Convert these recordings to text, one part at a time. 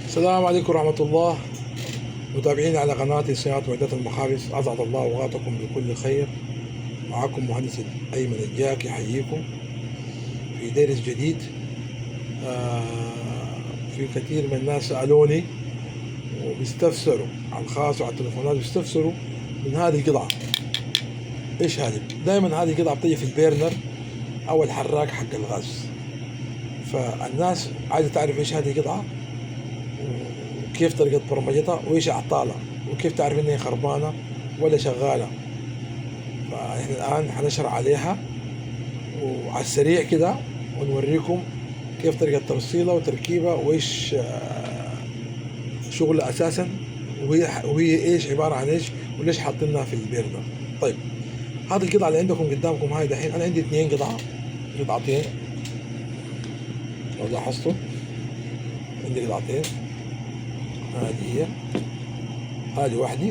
السلام عليكم ورحمة الله. متابعين على قناة صيانة معدات المخابز، أسعد الله أوقاتكم بكل خير. معكم مهندس أيمن الجاك يحييكم في درس جديد. في كثير من الناس سألوني وبيستفسروا على الخاص وعلى التليفونات، بيستفسروا من هذه القطعة. إيش هذه؟ دائما هذه القطعة بتجي في البيرنر أو الحراك حق الغاز، فالناس عايزة تعرف إيش هذه القطعة وكيف طريقة برمجتها وإيش أعطالها وكيف تعرف إنها خربانة ولا شغالة. فإحنا الآن حنشرح عليها وعلى السريع كده ونوريكم كيف طريقة توصيلها وتركيبها وإيش شغلها أساسا، وهي إيش عبارة عن إيش وليش حاطينها في البيرنر. طيب، هذه القطعة اللي عندكم قدامكم هاي دحين أنا عندي 2 قطعتين لو لاحظتوا، عندي قطعتين. هذه هذه واحدة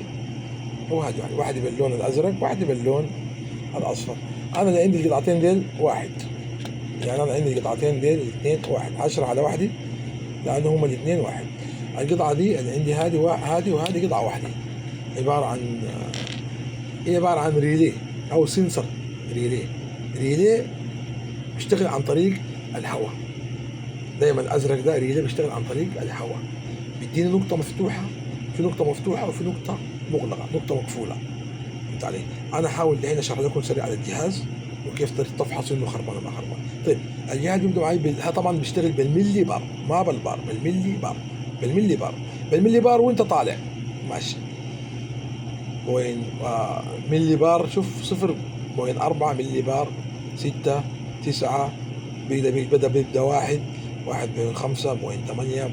وهذه واحدة باللون الأزرق واحدة باللون الأصفر. أنا اللي عندي القطعتين ديل واحد، يعني أنا عندي القطعتين ديل الاثنين واحد. هشرح على واحدة لأنه هما الاثنين واحد. القطعة دي اللي عندي هذه وهذه قطعة واحدة، هي عبارة عن ريلي أو سنسر. ريلي بيشتغل عن طريق الهواء. دايما الأزرق ده ريلي بيشتغل عن طريق الهواء، بيديني نقطة مفتوحة، في نقطة مفتوحة وفي نقطة مغلقة، نقطة مقفولة. فهمت علي؟ أنا حاول دحين أشرح لكم سريع على الجهاز وكيف تفحصوا إنه خربان ولا ما خربان. طيب، الجهاز بيبدأ معي طبعا بيشتغل بالملي بار، ما بالبار، بالملي بار وأنت طالع ماشي. وين ملي بار؟ شوف 0.4 ملي بار، 6 9 بيبدأ 1 1.5 0.8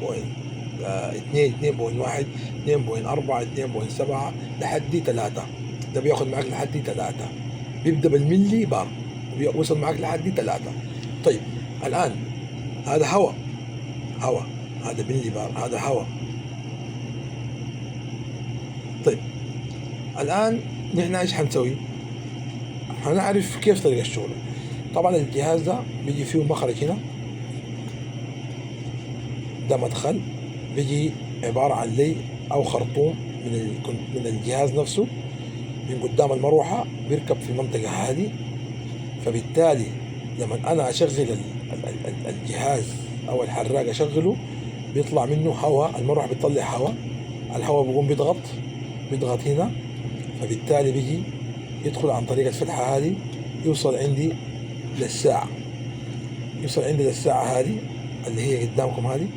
2 2.1 2.4 2.7 لحد 3. ده بياخد معاك لحد 3، بيبدأ بالملي بار ويوصل معاك لحد 3. طيب الآن هذا هواء، هذا ملي بار، هذا هواء. طيب الآن نحن ايش حنسوي؟ حنعرف كيف طريقة الشغل. طبعا الجهاز ده بيجي فيه مخرج هنا، ده مدخل بيجي عبارة عن لي أو خرطوم من الجهاز نفسه من قدام المروحة، بيركب في المنطقة هذه. فبالتالي لما أنا أشغل الجهاز أو الحراق أشغله، بيطلع منه هواء، المروحة بتطلع هواء، الهواء بيقوم بيضغط هنا، فبالتالي بيجي يدخل عن طريق الفتحة هذه، يوصل عندي للساعة هذه اللي هي قدامكم هذه.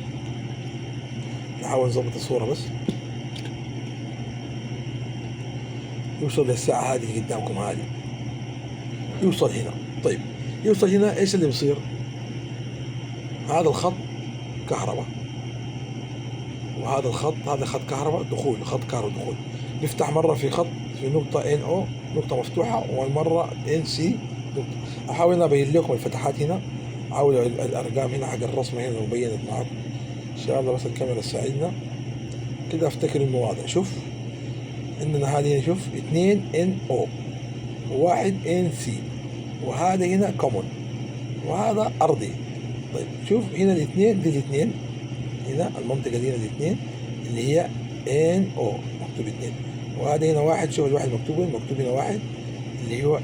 نحاول نظبط الصورة بس. يوصل للساعة هذه اللي قدامكم هذه، يوصل هنا. طيب يوصل هنا ايش اللي بيصير؟ هذا الخط كهرباء وهذا الخط، هذا خط كهرباء دخول، خط كهرباء دخول. نفتح مرة في خط في نقطة NO، نقطة مفتوحة، والمرة NC نقطة. أحاول أنا أبين لكم الفتحات هنا، أحاول الأرقام هنا حق الرسمة هنا مبينة معكم إن شاء الله، بس الكاميرا تساعدنا كده أفتكر إنه واضح. شوف عندنا هذه، شوف 2 NO و1 NC، وهذا هنا كومون وهذا أرضي. طيب شوف هنا الاثنين، دي الاثنين هنا المنطقة دي هنا الاثنين اللي هي NO مكتوب 2، وهذا هنا 1. شوف الواحد مكتوب هنا 1 اللي هو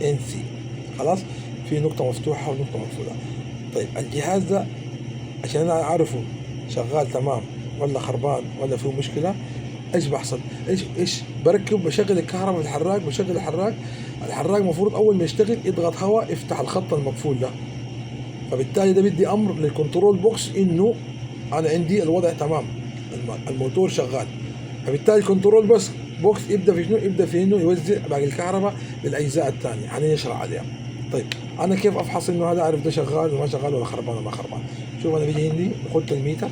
NC. خلاص، في نقطة مفتوحة ونقطة مقفولة. طيب الجهاز ده عشان أنا أعرفه شغال تمام ولا خربان ولا فيه مشكلة، ايش بحصل؟ ايش بركب؟ بشغل الكهرباء في الحراق، بشغل الحراق المفروض اول ما يشتغل يضغط هواء، يفتح الخط المقفول ده. فبالتالي ده بدي امر للكنترول بوكس انه انا عندي الوضع تمام، الموتور شغال. فبالتالي الكنترول بس بوكس يبدا في شنو؟ يبدا في انه يوزع باقي الكهرباء للاجزاء الثانيه، هنشرح عليها. طيب انا كيف افحص انه هذا اعرف ده شغال ولا ما شغال ولا خربان ولا ما خربان؟ شوف انا بيجي عندي بحط الميتر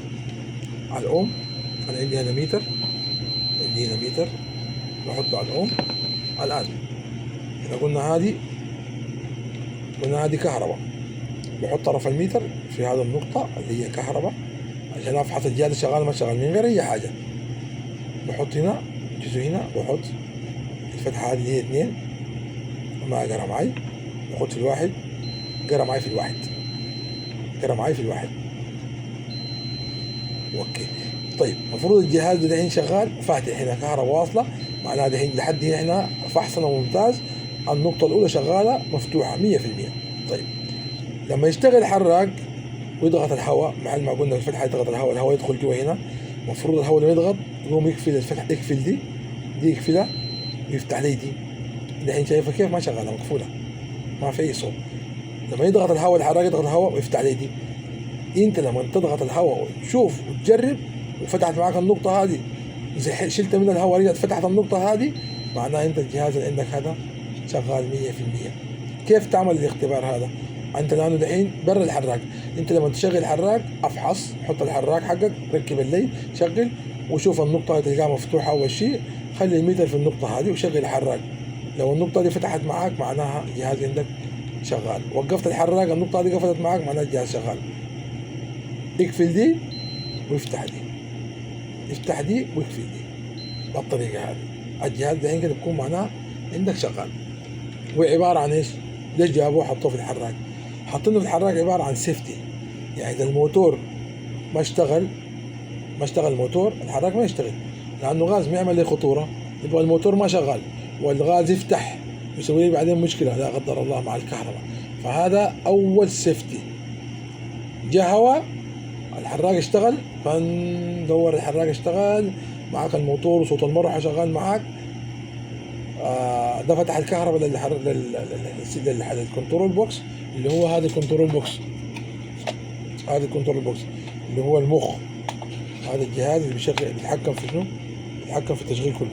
على الاوم. انا عندي هنا ميتر، بحطه على الأم. الآن احنا قلنا هذه كهرباء، بحط طرف الميتر في هذه النقطة اللي هي كهرباء عشان أفحص الجهاز شغال ما شغال من غير أي حاجة. بحط هنا جزء، هنا بحط الفتحة هذه اللي هي 2 ما قرا معي، بحط في الواحد، قرا معي في الواحد. اوكي. طيب المفروض الجهاز ده الحين شغال فاتح هنا كهرباء واصله، معناها الحين لحد هنا فحصنا ممتاز، النقطه الاولى شغاله مفتوحه 100%. طيب لما يشتغل الحراق ويضغط الهواء، محل ما قلنا الفتحه يضغط الهواء، الهواء يدخل جوا هنا، المفروض الهواء لما يضغط يقوم يقفل الفتحه، يقفل دي يقفلها ويفتح لي دي. الحين شايفها كيف ما شغاله، مقفوله ما في اي صوت. لما يضغط الهواء الحراق يضغط الهواء ويفتح لي دي. انت لما تضغط الهواء وتشوف وتجرب وفتحت معاك النقطه هذه، اذا شلت من الهواء رجعت فتحت النقطه هذه، معناها انت الجهاز اللي عندك هذا شغال 100%. كيف تعمل الاختبار هذا؟ انت لانه دحين برا الحراق، انت لما تشغل الحراق افحص، حط الحراق حقك، ركب اللي شغل وشوف النقطه تلقاها مفتوحه. اول شيء خلي الميتر في النقطه هذه وشغل الحراق، لو النقطه دي فتحت معاك معناها الجهاز عندك شغال. وقفت الحراق النقطه دي قفلت معاك معناها الجهاز شغال. اقفل دي ويفتح دي، افتح دي واقفل دي، بالطريقه هذه الجهاز دحين كده بيكون معناه عندك شغال. وعباره عن ايش؟ ليش جابوه حطوه في الحراق؟ حاطينه في الحراق عباره عن سيفتي، يعني اذا الموتور ما اشتغل الموتور الحراق ما يشتغل، لانه غاز ما يعمل لي خطوره. يبغى الموتور ما شغال والغاز يفتح يسوي لي بعدين مشكله لا قدر الله مع الكهرباء. فهذا اول سيفتي. جاء هواء الحراق اشتغل، فندور الحراق اشتغل معاك، الموتور وصوت المروحه شغال معاك، ده فتح الكهرباء للكنترول بوكس، اللي هو هذا الكنترول بوكس، هذا الكنترول بوكس اللي هو المخ، هذا الجهاز اللي بيتحكم في شنو؟ بيتحكم في التشغيل كله.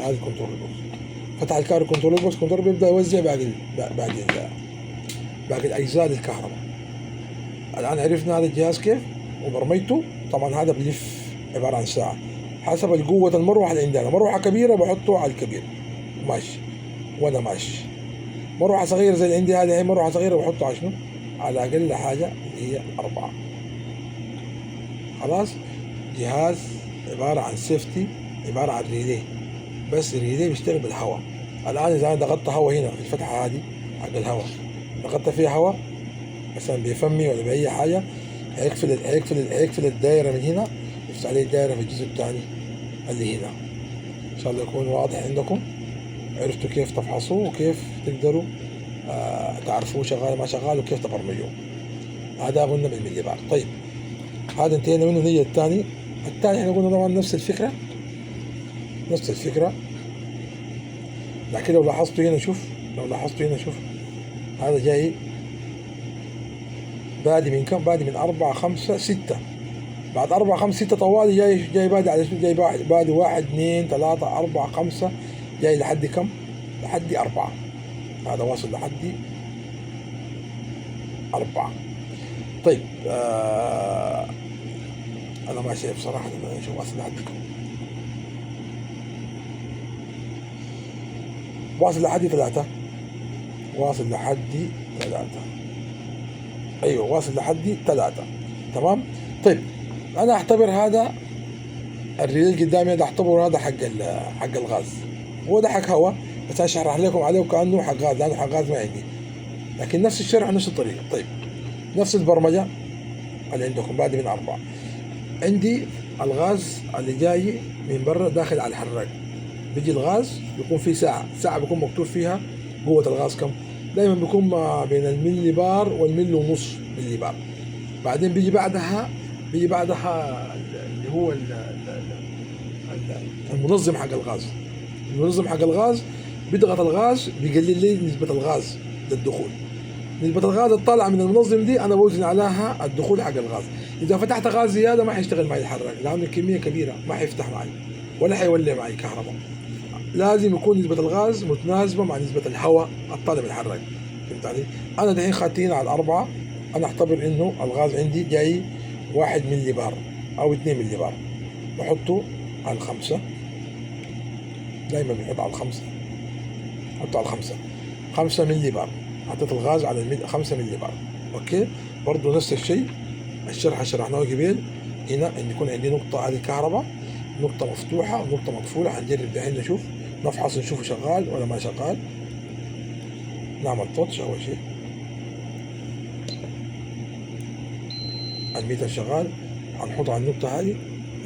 هذا الكنترول بوكس فتح الكنترول بوكس، الكنترول بيبدا يوزع باقي الاجزاء للكهرباء. الان عرفنا هذا الجهاز كيف وبرمجته. طبعا هذا بلف عباره عن ساعه حسب القوه المروحه اللي عندنا، مروحه كبيره بحطه على الكبير ماشي وانا ماشي، مروحه صغيره زي اللي عندي هذه هي مروحه صغيره بحطه على شنو؟ على اقل حاجه اللي هي 4. خلاص. جهاز عباره عن سيفتي، عباره عن ريلي، بس الريلي بيشتغل بالهواء. الان اذا انا ضغطت هواء هنا في الفتحه هذه حق الهواء، ضغطت فيها هواء مثلا بفمي ولا باي حاجه، هيقفل الدائره من هنا، يفتح عليه الدائره في الجزء الثاني اللي هنا. ان شاء الله يكون واضح عندكم، عرفتوا كيف تفحصوه وكيف تقدروا تعرفوه شغال ما شغال وكيف تبرمجوه. هذا قلنا بالملي بار. طيب هذا انتهينا منه. نيجي الثاني احنا قلنا طبعا نفس الفكره، لكن لو لاحظتوا هنا شوف، هذا جاي بادي من كم؟ بادي من 4 5 6. بعد 4 5 6 طوالي جاي بادي على شنو؟ جاي بادي 1 2 3 4 5 جاي لحد كم؟ لحد 4. هذا واصل لحد 4. طيب انا ما شايف صراحه لما اشوف واصل لحد كم. واصل لحد 3. ايوه واصل لحد 3. تمام. طيب انا اعتبر هذا الريلي قدامي ده اعتبره هذا حق الغاز، هو ده حق هواء، بس اشرح لكم عليه كانه حق غاز، لانه حق غاز ما عندي، لكن نفس الشرح نفس الطريقه. طيب نفس البرمجه اللي عندكم بادي من 4. عندي الغاز اللي جاي من برا داخل على الحراق، بيجي الغاز بيكون في ساعه بيكون مكتوب فيها قوه الغاز كم، دائما بيكون ما بين الملي بار والملي ونص ملي بار. بعدين بيجي بعدها اللي هو المنظم حق الغاز بيضغط الغاز، بيقلل لي نسبة الغاز للدخول. نسبة الغاز الطالعة من المنظم دي أنا بوزن عليها الدخول حق الغاز. إذا فتحت غاز زيادة ما حيشتغل معي الحراق، لأنه الكمية كبيرة ما حيفتح معي ولا حيولي معي كهرباء. لازم يكون نسبة الغاز متناسبة مع نسبة الهواء الطالع من الحراق. فهمت علي؟ أنا دحين خاتين على 4، أنا أعتبر إنه الغاز عندي جاي 1 ملي بار أو 2 ملي بار، بحطه على 5. دايما بنحط على 5، حطه على 5 ملي بار. حطيت الغاز على 5 ملي بار. اوكي. برضو نفس الشيء الشرح شرحناه قبل هنا، ان يكون عندي نقطة هذه كهرباء، نقطة مفتوحة ونقطة مقفولة. هنجرب دحين نشوف، نفحص نشوفه شغال ولا ما شغال. نعمل توتش اول شيء، الميتر شغال، هنحط على النقطة هذه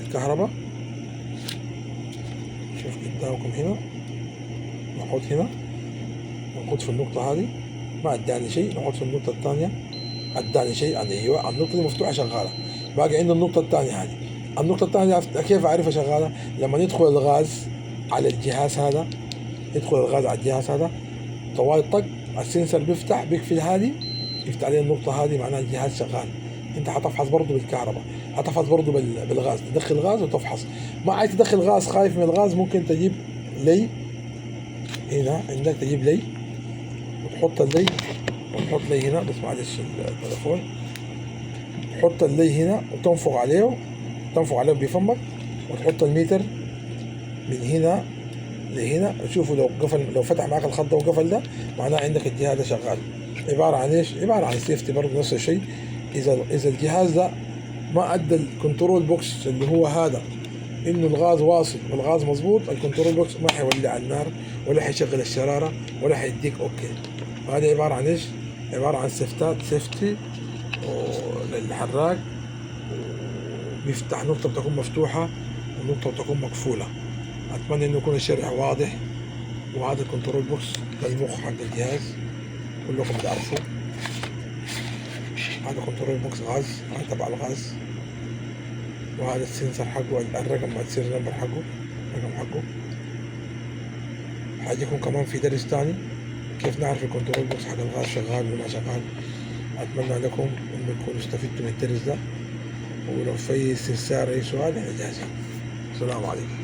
الكهرباء. شوف قدامكم هنا، نحط هنا، نحط في النقطة هذه، ما اداني شيء، نحط في النقطة الثانية، اداني شيء. يعني ايوه النقطة دي مفتوحة شغالة. باقي عند النقطة الثانية هذه. النقطة الثانية كيف اعرفها شغالة؟ لما يدخل الغاز على الجهاز هذا، يدخل الغاز على الجهاز هذا طوال طق، السنسر بيفتح بيقفل هذه، يفتح عليه النقطة هذه، معناها الجهاز شغال. انت هتفحص برضه بالكهرباء، هتفحص برضه بالغاز، تدخل غاز وتفحص. ما عايز تدخل غاز، خايف من الغاز، ممكن تجيب لي هنا عندك، تجيب لي وتحط اللي، ونحط لي هنا، بس معلش التليفون. تحط اللي هنا وتنفخ عليه، تنفخ عليه بفمك، وتحط الميتر من هنا لهنا. شوفوا لو قفل، لو فتح معاك الخط ده وقفل ده، معناه عندك الجهاز ده شغال. عبارة عن ايش؟ عبارة عن سيفتي برضه، نفس الشيء. اذا الجهاز ده ما ادى الكنترول بوكس اللي هو هذا انه الغاز واصل والغاز مظبوط، الكنترول بوكس ما حيولع النار ولا حيشغل الشرارة ولا حيديك اوكي. هذه عبارة عن ايش؟ عبارة عن سيفتات، سيفتي للحراق، بيفتح نقطة بتكون مفتوحة ونقطة بتكون مقفولة. أتمنى إنه يكون الشرح واضح. وهذا الكنترول بوكس ده المخ حق الجهاز، كلكم بتعرفوا. هذا كنترول بوكس غاز، هذا تبع الغاز. وهذا السنسر حقه، الرقم، السير نمبر حقه، الرقم حقه. حاجيكم كمان في درس تاني كيف نعرف الكنترول بوكس حق الغاز شغال ولا ما شغال. أتمنى لكم إنكم تكونوا استفدتوا من الدرس ده، ولو في استفسار أي سؤال احنا جاهزين. السلام عليكم.